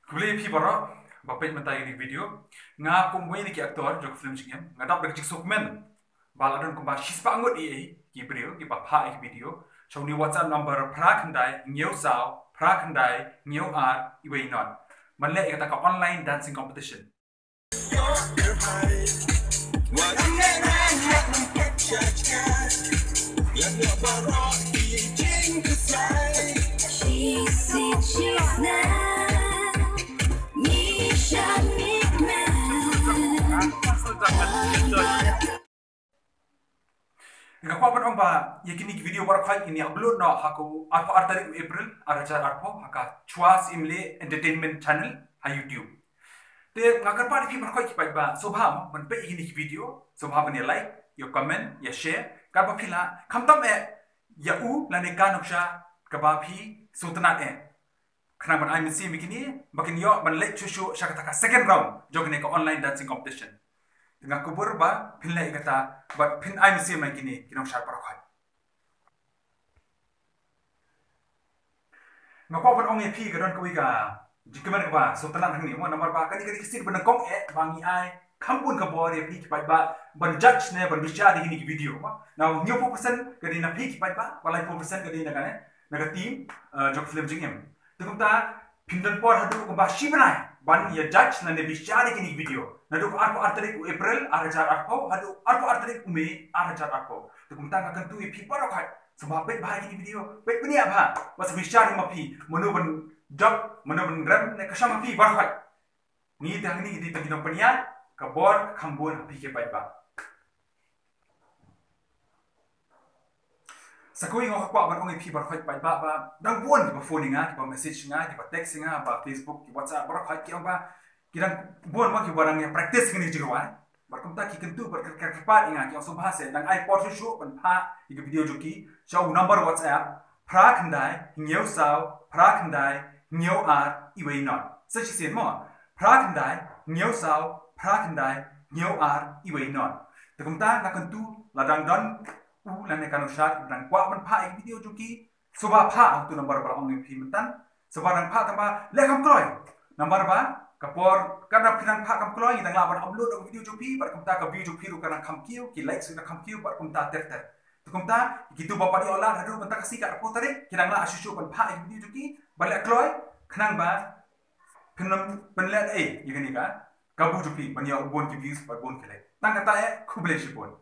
Kuli pi baro bapet mentai ni video nga kumwe ni ki aktor jok film singem nga dap dak sukmen baladon kumba shispa ngot ki video ki pa pha ek video so ni whatsapp number prakhandai ngeu sao prakhandai ngeu ar iwe not manle ek ta online dancing competition she's Nga kwa ong ba yakini video bar khai ini upload no haku arpo artarik April arajar arpo haka chwas imle entertainment channel ha YouTube te ngakar pa di bar khai kipai ba sobha man pe ini video sobha bani like yo comment ya share ka ba phila khamtam ya u la ne kanoksha ka ba phi sutnat khana ban ai misi mikini bakin yo ban lek chushu shakata second round jogne ka online dancing competition dengan kubur ba pinlai kata but pin ai misi mai kini kinong shar parakhai ngapa ban ong pi gadon kwi ga jikaman ba sultanan hang ni mo nomor ba kani kani kisir ban kong bangi ai kampun ka bor ya pi ki ba ban judge ne ban bicara di ni video ma now new person kani na pi ki ba walai person kani na kane naga team jok film jingem tukumta pindan por hadu ko ba shibnai ban ya judge na ne bicara di ni video Nadu arpo artarik April arajar arpo hadu arpo artarik Mei arajar arpo tukumta ka kantu ipi parakai sebab pet bahagi di video pet punya apa was bicara mapi menuban job menuban gram ne kasam mapi barakai ni tang ni di tang punya ka bor khambon api ke pai ba sakui ngok kwa ban ong ipi barakai pai ba dang buon di phone nga di message nga di text nga ba Facebook di WhatsApp barakai ki ba kirang buon ma ki barang yang practice kini jirwan barkum ta ki kentu berkat kepat ingat yang so bahasa dan ai por show pan pha di video joki show number WhatsApp pra khandai ngeu sao pra khandai ngeu ar iwe not such is mo pra khandai ngeu sao pra khandai ngeu ar iwe not takum ta na kentu ladang don u la ne kanu shat dan kwa pan pha video joki so ba pha tu number bar ong pi mentan so barang pha tamba lekam kloi number ba kapor karena pinang pak kam kloi dang laban upload video jopi bar kumta ka video jopi ru kana kam kiu ki like suna kam kiu bar kumta ter tu kumta gitu bapak di olah hadu bentak kasih ka rapo tare kirang la asyusyu pan pak video joki balik kloi khnang ba penam penlet yegani ka kabu jopi ban ya ubon ki views bar bon kele tang kata kuble shipon